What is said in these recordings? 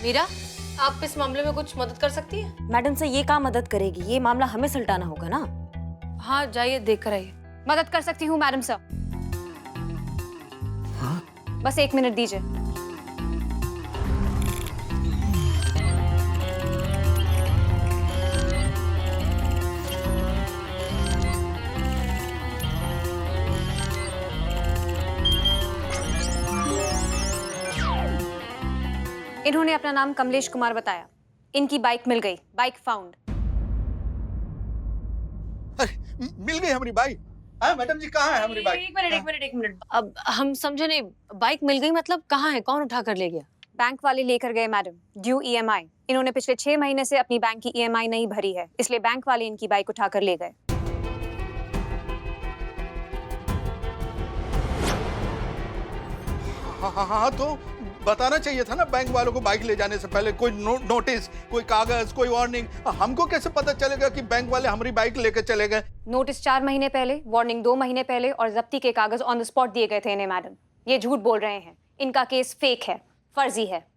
मीरा, आप इस मामले में कुछ मदद कर सकती हैं? मैडम से ये काम मदद करेगी, ये मामला हमें सुलटाना होगा ना। हाँ, जाइए देख कर आइए। मदद कर सकती हूँ मैडम सर। हाँ? बस 1 मिनट दीजिए। इन्होंने अपना नाम कमलेश कुमार बताया। इनकी बाइक मिल गई, बाइक फाउंड। अरे मिल गई हमारी बाइक। हाँ मैडम जी, कहाँ है हमारी बाइक? एक मिनट। अब हम समझे नहीं, बाइक मिल गई मतलब कहाँ है, कौन उठा कर ले गया? बैंक वाले लेकर गए मैडम, ड्यू EMI। इन्होंने पिछले 6 महीने से अपनी बैंक की EMI नहीं भरी है, इसलिए बैंक वाले इनकी बाइक उठा कर ले गए। हाँ, तो बताना चाहिए था ना बैंक वालों को बाइक ले जाने से पहले। कोई नोटिस, कोई कागज, कोई वार्निंग। हमको कैसे पता चलेगा कि बैंक वाले हमारी बाइक लेकर चले गए? नोटिस 4 महीने पहले, वार्निंग 2 महीने पहले और जब्ती के कागज ऑन द स्पॉट दिए गए थे इन्हें मैडम। ये झूठ बोल रहे हैं, इनका केस फेक है, फर्जी है।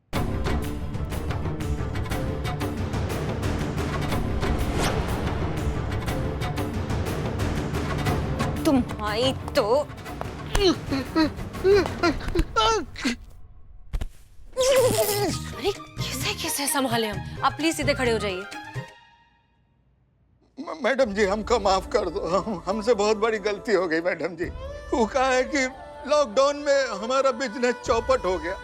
तुम्हारी तो अरे कैसे संभाले हम? आप प्लीज सीधे खड़े हो जाइए। मैडम जी, हमको माफ कर दो। हमसे बहुत बड़ी गलती हो गई मैडम जी। वो कहा है कि लॉकडाउन में हमारा बिजनेस चौपट हो गया,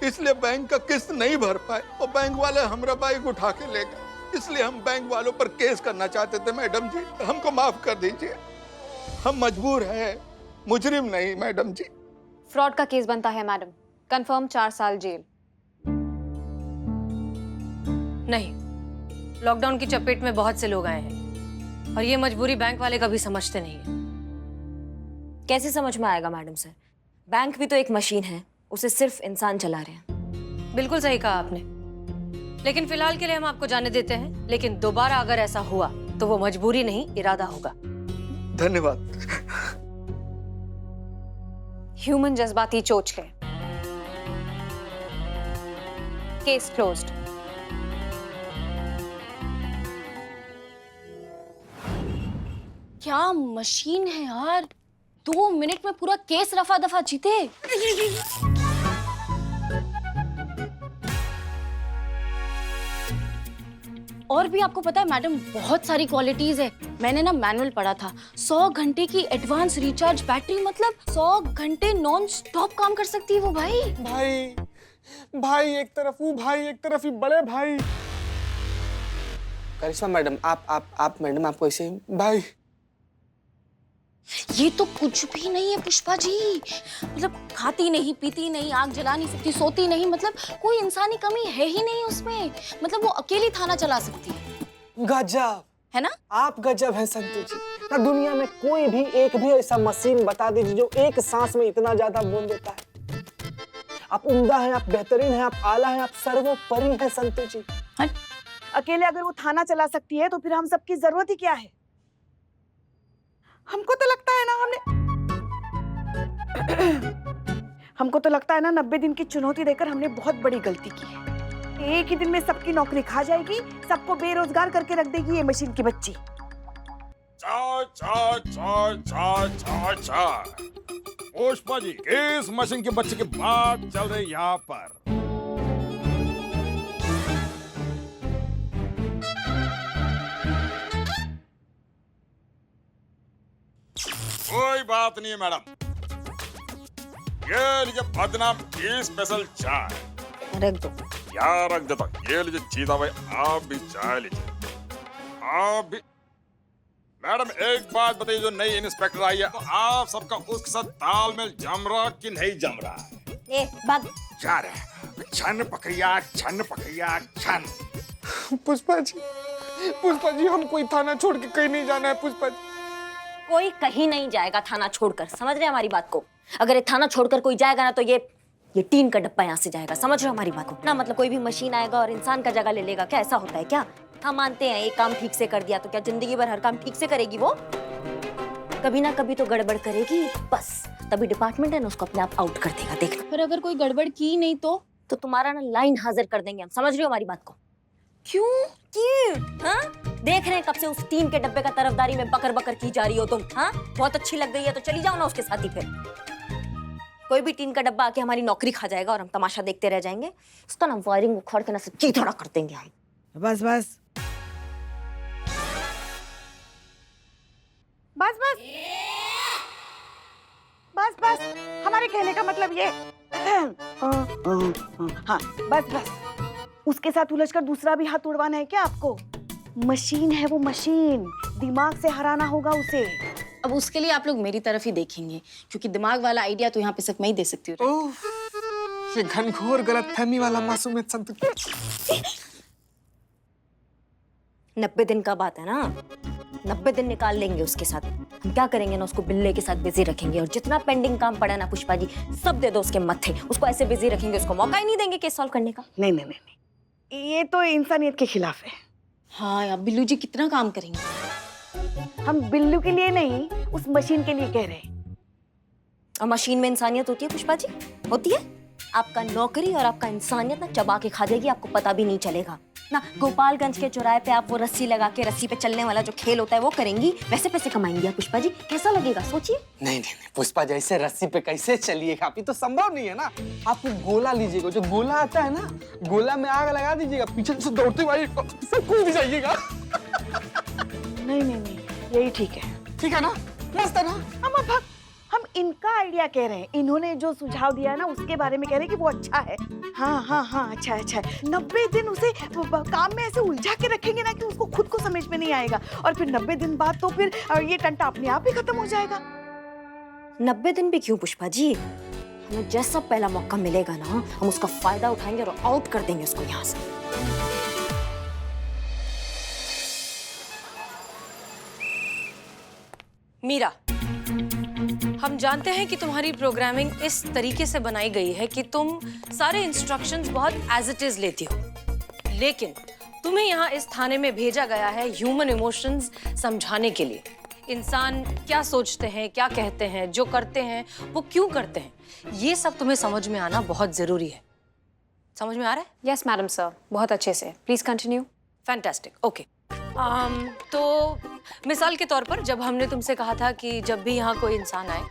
इसलिए बैंक का किस्त नहीं भर पाए और बैंक वाले हमारा बाइक उठा के ले गए। इसलिए हम बैंक वालों पर केस करना चाहते थे मैडम जी। हमको माफ कर दीजिए, हम मजबूर हैं, मुजरिम नहीं मैडम जी। फ्रॉड का केस बनता है मैडम, कंफर्म 4 साल जेल। नहीं, लॉकडाउन की चपेट में बहुत से लोग आए हैं और ये मजबूरी बैंक वाले कभी समझते नहीं है। कैसे समझ में आएगा मैडम सर? बैंक भी तो एक मशीन है, उसे सिर्फ इंसान चला रहे हैं। बिल्कुल सही कहा आपने, लेकिन फिलहाल के लिए हम आपको जाने देते हैं। लेकिन दोबारा अगर ऐसा हुआ तो वो मजबूरी नहीं, इरादा होगा। धन्यवाद। ह्यूमन जज्बाती चोट है। Case closed. क्या मशीन है यार, 2 मिनट में पूरा केस रफा दफा जीते। और भी आपको पता है मैडम, बहुत सारी क्वालिटीज है। मैंने ना मैनुअल पढ़ा था, 100 घंटे की एडवांस रिचार्ज बैटरी, मतलब 100 घंटे नॉन स्टॉप काम कर सकती है वो। भाई एक तरफ वो भाई, एक तरफ ही बड़े भाई। करिश्मा मैडम, आप मैडम, आपको ऐसे भाई। ये तो कुछ भी नहीं है पुष्पा जी। मतलब खाती नहीं, पीती नहीं, आग जला नहीं सकती, सोती नहीं, मतलब कोई इंसानी कमी है ही नहीं उसमें। मतलब वो अकेली थाना चला सकती है। गजब है ना? आप गजब है संतु जी। ना दुनिया में कोई भी एक भी ऐसा मशीन बता दीजिए जो एक सांस में इतना ज्यादा बोल देता है। आप उम्दा हैं, आप बेहतरीन हैं, आप आला हैं, आप सर्वोपरि हैं संतु जी। अकेले अगर वो थाना चला सकती है तो फिर हम सबकी जरूरत ही क्या है? हमको तो लगता है ना 90 दिन की चुनौती देकर हमने बहुत बड़ी गलती की है। एक ही दिन में सबकी नौकरी खा जाएगी, सबको बेरोजगार करके रख देगी ये मशीन की बच्ची। चा चा चा चा चा चा। पुष्पा जी, इस मशीन के बच्चे की बात चल रही यहाँ पर। कोई बात नहीं है मैडम, ये लीजिए बदनाम की स्पेशल चाय। रख दो। यार रख देता। ये लीजिए चीता भाई, आप भी चाय लीजिए। आप भी मैडम, एक बात बताइए, जो नई इंस्पेक्टर आई है तो आप सबका उसके साथ तालमेल जम रहा कि नहीं जम रहा है? ए भाग। जा रहे छन पकड़िया छन। पुष्पा जी, हम कोई थाना छोड़ के कहीं नहीं जाना है पुष्पा जी। कोई कहीं नहीं जाएगा थाना छोड़कर, समझ रहे हैं हमारी बात को? अगर ये थाना छोड़कर कोई जाएगा ना तो ये टीन का डब्बा यहाँ से जाएगा, समझ रहे हो हमारी बात को ना? मतलब कोई भी मशीन आएगा और इंसान का जगह ले लेगा क्या? ऐसा होता है क्या? हम मानते हैं एक काम ठीक से कर दिया तो क्या जिंदगी भर हर काम ठीक से करेगी वो? कभी ना कभी तो गड़बड़ करेगी, बस तभी डिपार्टमेंट है ना उसको अपने आप आउट कर देगा। देख, पर अगर कोई गड़बड़ की नहीं तो तो तुम्हारा ना लाइन हाजिर कर देंगे हम, समझ रही हो हमारी बात को? क्यों? हाँ? देख रहे हैं कब से उस टीन के डब्बे का तरफदारी में बकर बकर की जा रही हो तुम। हाँ, बहुत अच्छी लग गई है तो चली जाओ ना उसके साथ ही। फिर कोई भी टीन का डब्बा आके हमारी नौकरी खा जाएगा और हम तमाशा देखते रह जाएंगे। उसका ना वायरिंग उखाड़ के ना सब चीथड़ा कर देंगे हम। बस बस बस बस बस बस, हमारे कहने का मतलब ये हाँ बस बस। उसके साथ उलझकर दूसरा भी हाथ उड़वाना है क्या आपको? मशीन है वो, मशीन, दिमाग से हराना होगा उसे। अब उसके लिए आप लोग मेरी तरफ ही देखेंगे, क्योंकि दिमाग वाला आइडिया तो यहाँ पे सिर्फ मैं ही दे सकती हूँ। ये घनघोर गलतफहमी वाला मासूमियत संतुष्ट। 90 दिन का बात है ना, 90 दिन निकाल लेंगे उसके साथ। हम क्या करेंगे ना, उसको बिल्ले के साथ बिजी रखेंगे और जितना पेंडिंग काम पड़ा ना पुष्पा जी, सब दे दो उसके मत्थे। उसको ऐसे बिजी रखेंगे, उसको मौका ही नहीं देंगे केस सॉल्व करने का। नहीं नहीं नहीं नहीं, ये तो इंसानियत के खिलाफ है। हाँ यार, बिल्लू जी कितना काम करेंगे। हम बिल्लू के लिए नहीं, उस मशीन के लिए कह रहे हैं। और मशीन में इंसानियत होती है पुष्पा जी? होती है। आपका नौकरी और आपका इंसानियत ना चबा के खा जाएगी, आपको पता भी नहीं चलेगा ना। गोपालगंज के चौराहे पे आप वो रस्सी लगा के रस्सी पे चलने वाला जो खेल होता है वो करेंगी, वैसे पैसे कमाएंगी आप पुष्पा जी। कैसा लगेगा सोचिए। नहीं नहीं नहीं पुष्पा, जैसे रस्सी पे कैसे चलिएगा? आप, ये तो संभव नहीं है ना। आप गोला लीजिएगा, जो गोला आता है ना, गोला में आग लगा दीजिएगा, पीछे से दौड़ते हुए सब कूद जाइएगा। नहीं नहीं नहीं, यही ठीक है। ठीक है ना? मस्त है ना? हम इनका आइडिया कह रहे हैं। इन्होंने जो सुझाव दिया है ना उसके बारे में कह रहे हैं कि वो अच्छा है। हाँ हाँ हाँ, अच्छा है अच्छा है। 90 दिन उसे काम में ऐसे उलझा के रखेंगे ना कि उसको खुद को समझ में नहीं आएगा, और फिर 90 दिन बाद तो फिर ये टंटा अपने आप ही खत्म हो जाएगा। 90 दिन भी क्यों पुष्पा जी? हमें जैसा पहला मौका मिलेगा ना, हम उसका फायदा उठाएंगे और आउट कर देंगे उसको यहाँ से। मीरा, हम जानते हैं कि तुम्हारी प्रोग्रामिंग इस तरीके से बनाई गई है कि तुम सारे इंस्ट्रक्शंस बहुत एज इट इज लेती हो, लेकिन तुम्हें यहाँ इस थाने में भेजा गया है ह्यूमन इमोशंस समझाने के लिए। इंसान क्या सोचते हैं, क्या कहते हैं, जो करते हैं वो क्यों करते हैं, ये सब तुम्हें समझ में आना बहुत जरूरी है। समझ में आ रहा है? यस मैडम सर, बहुत अच्छे से। Please continue. Fantastic, okay. तो मिसाल के तौर पर जब हमने तुमसे कहा था कि जब भी यहाँ कोई इंसान आए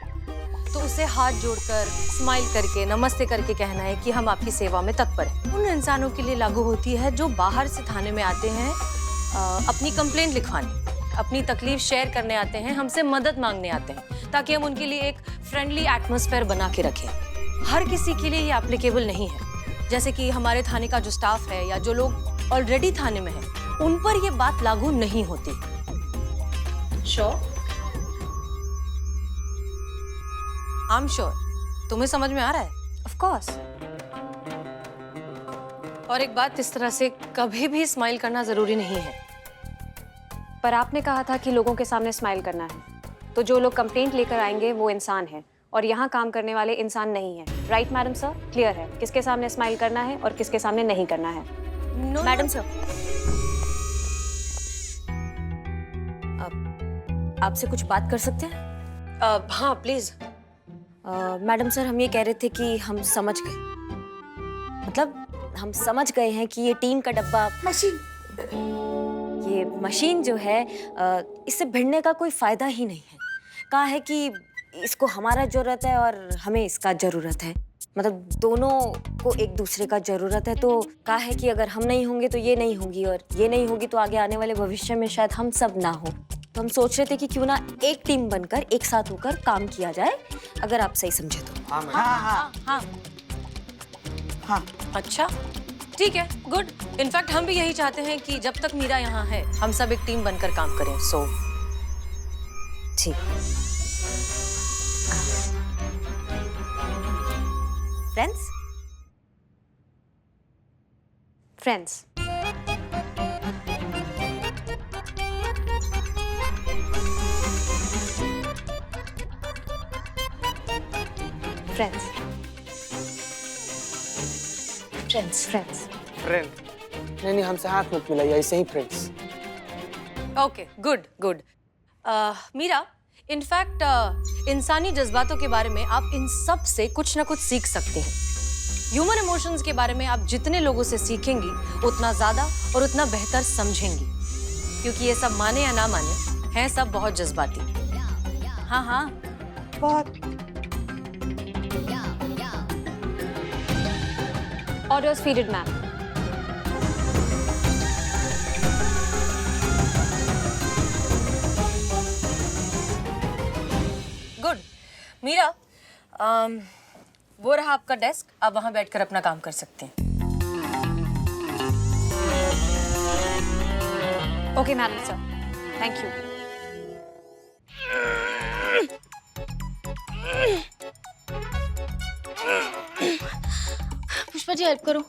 तो उसे हाथ जोड़कर स्माइल करके नमस्ते करके कहना है कि हम आपकी सेवा में तत्पर हैं। उन इंसानों के लिए लागू होती है जो बाहर से थाने में आते हैं अपनी कंप्लेंट लिखवाने, अपनी तकलीफ शेयर करने आते हैं, हमसे मदद मांगने आते हैं, ताकि हम उनके लिए एक फ्रेंडली एटमॉस्फेयर बना के रखें। हर किसी के लिए ये एप्लीकेबल नहीं है। जैसे कि हमारे थाने का जो स्टाफ है या जो लोग ऑलरेडी थाने में है, उन पर ये बात लागू नहीं होती। श्योर? I am sure. तुम्हें समझ में आ रहा है? Of course. और एक बात, इस तरह से कभी भी स्माइल करना जरूरी नहीं है। पर आपने कहा था कि लोगों के सामने स्माइल करना है, तो जो लोग कंप्लेंट लेकर आएंगे वो इंसान है और यहाँ काम करने वाले इंसान नहीं है। Right madam sir? क्लियर है किसके सामने स्माइल करना है और किसके सामने नहीं करना है? मैडम सर, आपसे कुछ बात कर सकते हैं? हाँ प्लीज। मैडम सर, हम ये कह रहे थे कि हम समझ गए, मतलब हम समझ गए हैं कि ये टीन का डब्बा मशीन, ये मशीन जो है इससे भिड़ने का कोई फायदा ही नहीं है। कहा है कि इसको हमारा जरूरत है और हमें इसका जरूरत है, मतलब दोनों को एक दूसरे का जरूरत है। तो कहा है कि अगर हम नहीं होंगे तो ये नहीं होगी, और ये नहीं होगी तो आगे आने वाले भविष्य में शायद हम सब ना हो। तो हम सोच रहे थे कि क्यों ना एक टीम बनकर एक साथ होकर काम किया जाए, अगर आप सही समझे तो। हाँ हाँ हाँ हाँ। अच्छा ठीक है, गुड। इनफैक्ट हम भी यही चाहते हैं कि जब तक मीरा यहाँ है हम सब एक टीम बनकर काम करें। सो ठीक। Friends? Friends. Friends. Friends. Friends. Friend? नहीं नहीं, हमसे हाथ मत मिलाइए, ऐसे ही friends. Okay, good good. Meera, in fact इंसानी जज्बातों के बारे में आप इन सब से कुछ ना कुछ सीख सकते हैं। ह्यूमन इमोशंस के बारे में आप जितने लोगों से सीखेंगी उतना ज्यादा और उतना बेहतर समझेंगी, क्योंकि ये सब माने या ना माने हैं सब बहुत जज्बाती। हाँ हाँ, बहुत। Orders feeded, ma'am. Good. Meera, वो रहा आपका डेस्क, आप वहां बैठकर अपना काम कर सकते हैं। Okay, madam, sir. Thank you. Pushpa ji help करो।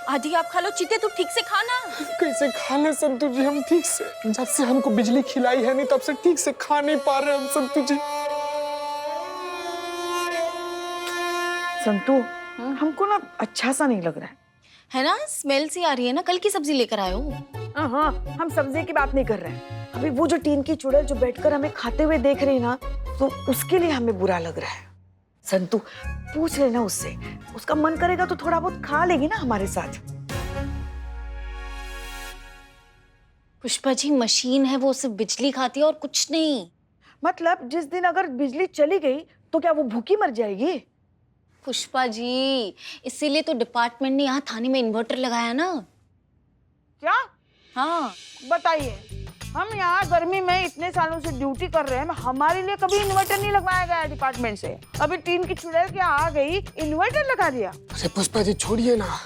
आधी आप खा लो, चीते तू ठीक से खाना। कैसे खा ले संतु जी हम ठीक से? जब से हमको बिजली खिलाई है नहीं तब से ठीक से खा नहीं पा रहे हम संतु जी। संतु, हमको ना अच्छा सा नहीं लग रहा है ना, स्मेल सी आ रही है ना, कल की सब्जी लेकर आए हो। है। हाँ, हम सब्जी की बात नहीं कर रहे हैं। अभी वो जो टीन की चुड़ैल जो बैठकर हमें खाते हुए देख रही है ना, तो उसके लिए हमें बुरा लग रहा है। संतु, पूछ लेना उससे, उसका मन करेगा तो थोड़ा बहुत खा लेगी ना हमारे साथ। पुष्पा जी मशीन है, वो सिर्फ बिजली खाती है और कुछ नहीं। मतलब जिस दिन अगर बिजली चली गई तो क्या वो भूखी मर जाएगी? पुष्पा जी, इसीलिए तो डिपार्टमेंट ने यहाँ थाने में इन्वर्टर लगाया ना। क्या? हाँ, बताइए, हम यहाँ गर्मी में इतने सालों से ड्यूटी कर रहे हैं, हमारे लिए कभी इन्वर्टर नहीं लगवाया गया डिपार्टमेंट से। अभी टीन की चुड़ैल क्या आ गई, इन्वर्टर लगा दिया। अरे पुष्पा जी छोड़िए ना,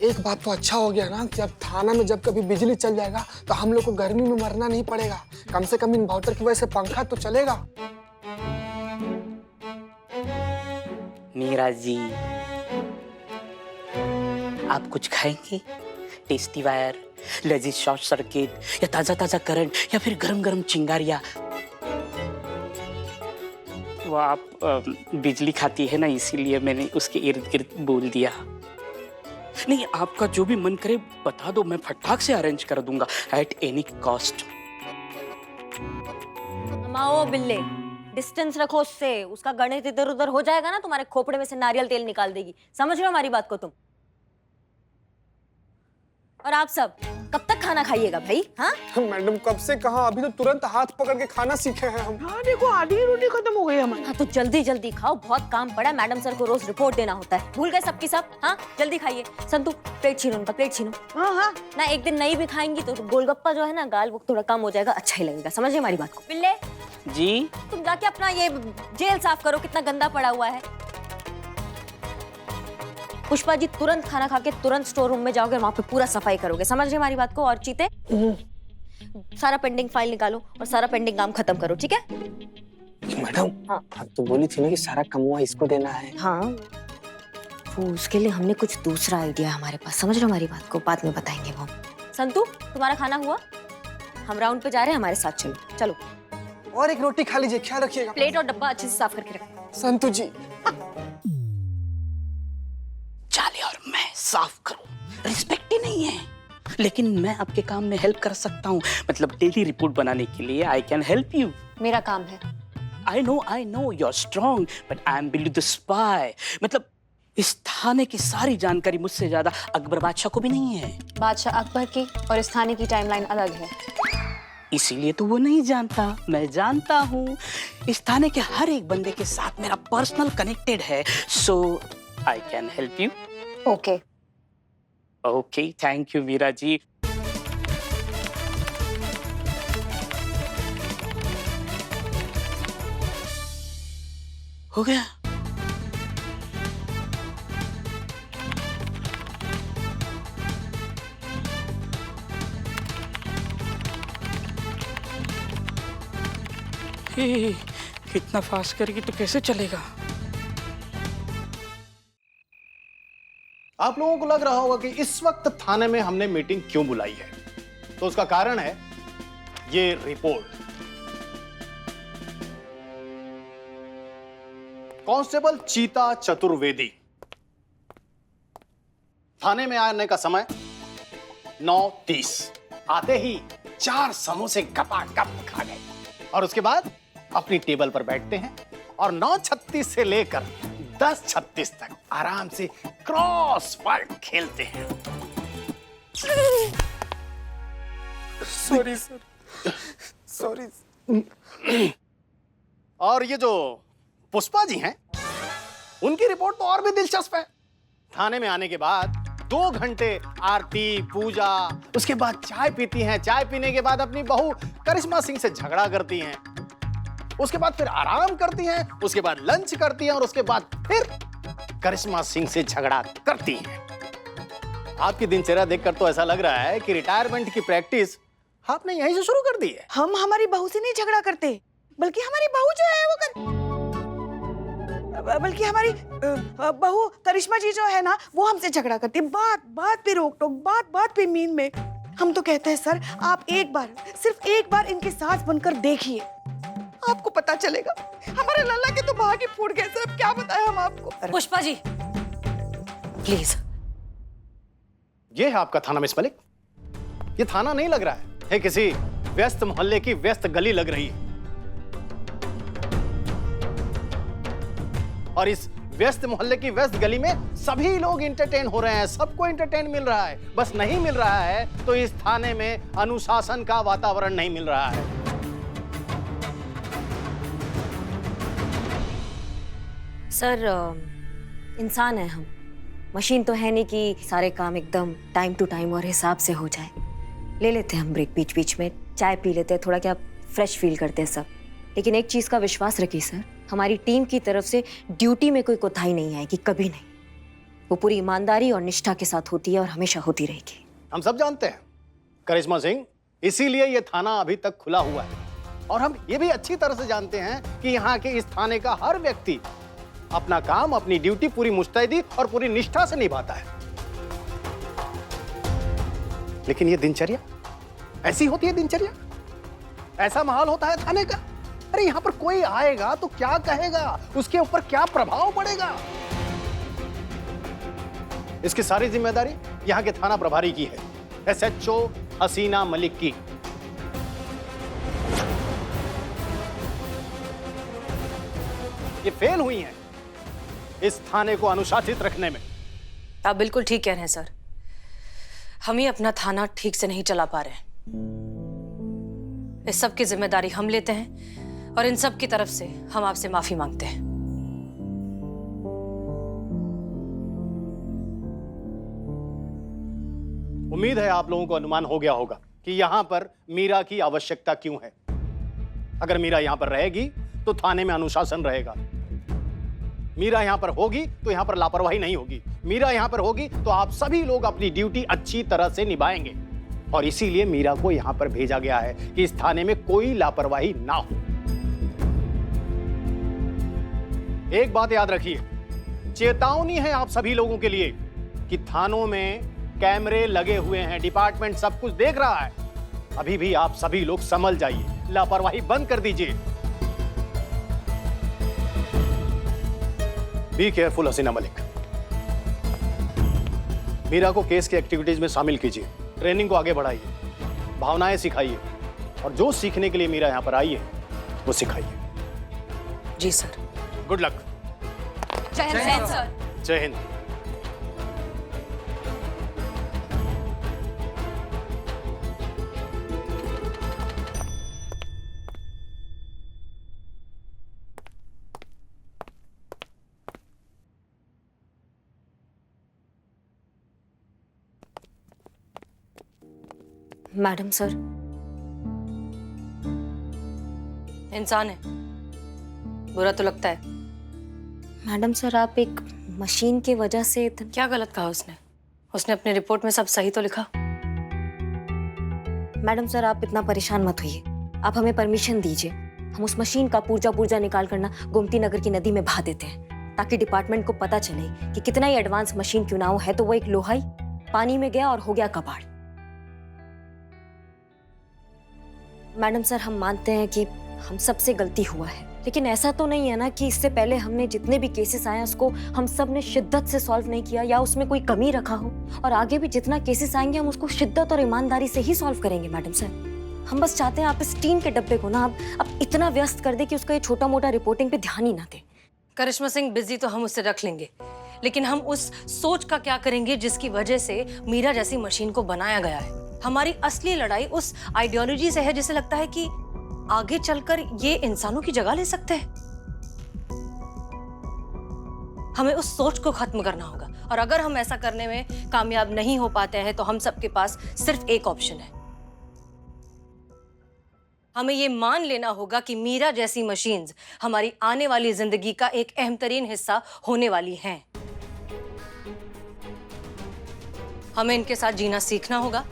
एक बात तो अच्छा हो गया ना कि अब थाना में जब कभी बिजली चल जाएगा तो हम लोग को गर्मी में मरना नहीं पड़ेगा। कम से कम इन्वर्टर की वजह से पंखा तो चलेगा। मीरा जी, आप कुछ खाएंगे? टेस्टी वायर, लजीज शॉर्ट सर्किट, या ताजा ताजा करंट, या फिर गरम गरम चिंगारियां? वो आप बिजली खाती है ना, इसीलिए मैंने उसके इर्द गिर्द बोल दिया। नहीं, आपका जो भी मन करे बता दो, मैं फटाक से अरेंज कर दूंगा एट एनी कॉस्ट। आओ बिल्ले, डिस्टेंस रखो उससे, उसका गणित इधर उधर हो जाएगा ना, तुम्हारे खोपड़े में से नारियल तेल निकाल देगी। समझ रहे हो हमारी बात को तुम? और आप सब कब तक खाना खाइएगा भाई? हाँ मैडम, कब से कहा, अभी तो तुरंत हाथ पकड़ के खाना सीखे हैं हम। हाँ देखो, आधी रोटी खत्म हो गई हमारी। हाँ, तो जल्दी जल्दी खाओ, बहुत काम पड़ा है। मैडम सर को रोज रिपोर्ट देना होता है, भूल गए सबकी सब? हाँ जल्दी खाइए। संतु, प्लेट छीनो उनका, प्लेट छीनो। हाँ हाँ ना एक दिन नहीं भी खाएंगी तो गोलगप्पा जो है ना, गाल वो थोड़ा कम हो जाएगा, अच्छा ही लगेगा। समझिए हमारी बात को। बिल्ले जी, तुम जाके अपना ये जेल साफ करो, कितना गंदा पड़ा हुआ है। पुष्पा जी तुरंत खाना खा के तुरंत स्टोर रूम में जाओगे, वहां पे पूरा सफाई करोगे। समझ रहे हमारी बात को? और चीते, सारा पेंडिंग फाइल निकालो और सारा पेंडिंग काम खत्म करो, ठीक है? मैडम, हाँ। आप तो बोली थी ना कि सारा कमुआ इसको देना है। हाँ, तो उसके लिए हमने कुछ दूसरा आइडिया हमारे पास। समझ रहे हो हमारी बात को? बाद में बताएंगे वो। संतु, तुम्हारा खाना हुआ? हम राउंड पे जा रहे हैं, हमारे साथ चलो। चलो, और एक रोटी खा लीजिए, ख्याल रखिएगा। प्लेट और डब्बा अच्छे से साफ करके रखो। संतु जी, चाले और मैं साफ करूं, रिस्पेक्ट ही नहीं है, लेकिन मैं आपके काम में हेल्प कर सकता हूं। मतलब डेली रिपोर्ट बनाने के लिए आई कैन हेल्प यू। मेरा काम है। I know you're strong, but I'm Billu the spy. मतलब इस थाने की सारी जानकारी मुझसे ज्यादा अकबर बादशाह को भी नहीं है। बादशाह अकबर की और इस थाने की टाइमलाइन अलग है। इसीलिए तो वो नहीं जानता, मैं जानता हूँ। इस थाने के हर एक बंदे के साथ मेरा पर्सनल कनेक्टेड है, so I can help you. Okay. Okay, thank you वीरा जी। हो गया। इतना फास्ट करेगी तो कैसे चलेगा? आप लोगों को लग रहा होगा कि इस वक्त थाने में हमने मीटिंग क्यों बुलाई है, तो उसका कारण है ये रिपोर्ट। कांस्टेबल चीता चतुर्वेदी थाने में आने का समय 9:30। आते ही 4 समोसे गपागप खा गए और उसके बाद अपनी टेबल पर बैठते हैं और 9:36 से लेकर 10:36 तक आराम से क्रॉस वर्ड खेलते हैं। Sorry sir, sorry. और ये जो पुष्पा जी हैं, उनकी रिपोर्ट तो और भी दिलचस्प है। थाने में आने के बाद 2 घंटे आरती पूजा, उसके बाद चाय पीती हैं। चाय पीने के बाद अपनी बहू करिश्मा सिंह से झगड़ा करती हैं, उसके बाद फिर आराम करती हैं, उसके बाद लंच करती हैं और उसके बाद फिर करिश्मा सिंह से झगड़ा करती हैं। आपकी दिनचर्या देखकर तो ऐसा लग रहा है कि रिटायरमेंट की प्रैक्टिस आपने यहीं से शुरू कर दी है। हम हमारी बहू से नहीं झगड़ा करते, बल्कि हमारी बहू जो है वो बल्कि हमारी बहू करिश्मा जी जो है ना, वो हमसे झगड़ा करती है। बात बात पे रोक टोक, बात बात पे मीन में। हम तो कहते हैं सर, आप एक बार, सिर्फ एक बार इनकी सास बनकर देखिए, आपको पता चलेगा। हमारे लल्ला के तो भाग ही फूट गए सर, अब क्या बताएं हम आपको। पुष्पा जी प्लीज। ये है आपका थाना मिस मलिक। ये थाना नहीं लग रहा है किसी व्यस्त मोहल्ले की व्यस्त गली लग रही है। और इस व्यस्त मोहल्ले की व्यस्त गली में सभी लोग एंटरटेन हो रहे हैं, सबको एंटरटेन मिल रहा है। बस नहीं मिल रहा है तो इस थाने में अनुशासन का वातावरण नहीं मिल रहा है। सर, इंसान है हम, मशीन तो है नहीं कि सारे काम एकदम टाइम टू टाइम और हिसाब से हो जाए। ले लेते हैं हम ब्रेक बीच बीच में, चाय पी लेते हैं, थोड़ा क्या फ्रेश फील करते हैं सब। लेकिन एक चीज का विश्वास रखिए सर, हमारी टीम की तरफ से ड्यूटी में कोई कोताही नहीं आएगी, कभी नहीं। वो पूरी ईमानदारी और निष्ठा के साथ होती है और हमेशा होती रहेगी। हम सब जानते हैं करिश्मा सिंह, इसीलिए ये थाना अभी तक खुला हुआ है। और हम ये भी अच्छी तरह से जानते हैं कि यहाँ के इस थाने का हर व्यक्ति अपना काम, अपनी ड्यूटी पूरी मुस्तैदी और पूरी निष्ठा से निभाता है। लेकिन ये दिनचर्या ऐसी होती है, दिनचर्या ऐसा माहौल होता है थाने का। अरे यहाँ पर कोई आएगा तो क्या कहेगा, उसके ऊपर क्या प्रभाव पड़ेगा, इसकी सारी जिम्मेदारी यहाँ के थाना प्रभारी की है, SHO हसीना मलिक की। ये फेल हुई हैं इस थाने को अनुशासित रखने में। आप बिल्कुल ठीक कह रहे हैं सर, हम ही अपना थाना ठीक से नहीं चला पा रहे हैं। इस सब की जिम्मेदारी हम लेते हैं और इन सब की तरफ से हम आपसे माफी मांगते हैं। उम्मीद है आप लोगों को अनुमान हो गया होगा कि यहां पर मीरा की आवश्यकता क्यों है। अगर मीरा यहां पर रहेगी तो थाने में अनुशासन रहेगा। मीरा यहां पर होगी तो यहां पर लापरवाही नहीं होगी। मीरा यहां पर होगी तो आप सभी लोग अपनी ड्यूटी अच्छी तरह से निभाएंगे। और इसीलिए मीरा को यहां पर भेजा गया है कि इस थाने में कोई लापरवाही ना हो। एक बात याद रखिए, चेतावनी है आप सभी लोगों के लिए कि थानों में कैमरे लगे हुए हैं, डिपार्टमेंट सब कुछ देख रहा है। अभी भी आप सभी लोग संभल जाइए, लापरवाही बंद कर दीजिए। बी केयरफुल हसीना मलिक। मीरा को केस की एक्टिविटीज में शामिल कीजिए, ट्रेनिंग को आगे बढ़ाइए, भावनाएं सिखाइए और जो सीखने के लिए मीरा यहां पर आई है वो सिखाइए। जी सर। Good luck. जय हिंद सर। जय हिंद। मैडम सर, इंसान है, बुरा तो लगता है। मैडम सर, आप एक मशीन की वजह से क्या गलत कहा उसने? उसने अपनी रिपोर्ट में सब सही तो लिखा। मैडम सर, आप इतना परेशान मत होइए, आप हमें परमिशन दीजिए, हम उस मशीन का पुर्जा पुर्जा निकाल कर ना गोमती नगर की नदी में बहा देते हैं, ताकि डिपार्टमेंट को पता चले कि कितना ही एडवांस मशीन क्यों ना हो है तो वो एक लोहाई पानी में गया और हो गया कबाड़। मैडम सर, हम मानते हैं कि हम सबसे गलती हुआ है, लेकिन ऐसा तो नहीं है ना कि इससे पहले हमने जितने भी केसेस आए उसको हम सब ने शिद्दत से सॉल्व नहीं किया या उसमें कोई कमी रखा हो। और आगे भी जितना केसेस आएंगे हम उसको शिद्दत और ईमानदारी से ही सॉल्व करेंगे। मैडम सर, हम बस चाहते हैं आप इस टीन के डब्बे को ना अब इतना व्यस्त कर दे कि उसका ये छोटा मोटा रिपोर्टिंग पे ध्यान ही ना दे। करिश्मा सिंह बिजी तो हम उससे रख लेंगे, लेकिन हम उस सोच का क्या करेंगे जिसकी वजह से मीरा जैसी मशीन को बनाया गया है। हमारी असली लड़ाई उस आइडियोलॉजी से है जिसे लगता है कि आगे चलकर ये इंसानों की जगह ले सकते हैं। हमें उस सोच को खत्म करना होगा, और अगर हम ऐसा करने में कामयाब नहीं हो पाते हैं तो हम सबके पास सिर्फ एक ऑप्शन है। हमें ये मान लेना होगा कि मीरा जैसी मशीन्स हमारी आने वाली जिंदगी का एक अहम तरीन हिस्सा होने वाली हैं। हमें इनके साथ जीना सीखना होगा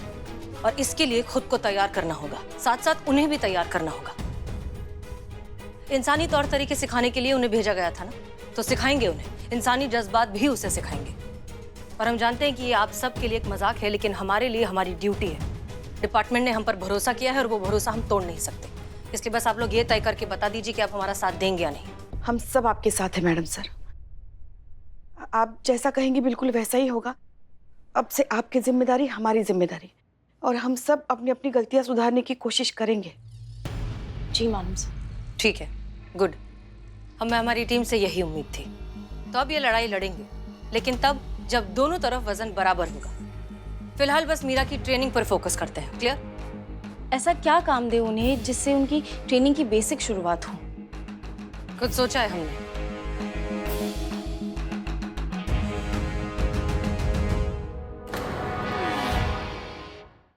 और इसके लिए खुद को तैयार करना होगा, साथ साथ उन्हें भी तैयार करना होगा। इंसानी तौर तरीके सिखाने के लिए उन्हें भेजा गया था ना, तो सिखाएंगे उन्हें। इंसानी जज्बात भी उसे सिखाएंगे। और हम जानते हैं कि ये आप सब के लिए एक मजाक है, लेकिन हमारे लिए हमारी ड्यूटी है। डिपार्टमेंट ने हम पर भरोसा किया है और वो भरोसा हम तोड़ नहीं सकते। इसलिए बस आप लोग ये तय करके बता दीजिए कि आप हमारा साथ देंगे या नहीं। हम सब आपके साथ हैं मैडम सर। आप जैसा कहेंगे बिल्कुल वैसा ही होगा। अब से आपकी जिम्मेदारी हमारी जिम्मेदारी, और हम सब अपनी अपनी गलतियां सुधारने की कोशिश करेंगे। जी मैडम सर। ठीक है, गुड। हमें हमारी टीम से यही उम्मीद थी। तो अब ये लड़ाई लड़ेंगे, लेकिन तब जब दोनों तरफ वजन बराबर होगा। फिलहाल बस मीरा की ट्रेनिंग पर फोकस करते हैं। क्लियर? ऐसा क्या काम दे उन्हें जिससे उनकी ट्रेनिंग की बेसिक शुरुआत हो? कुछ सोचा है हमने।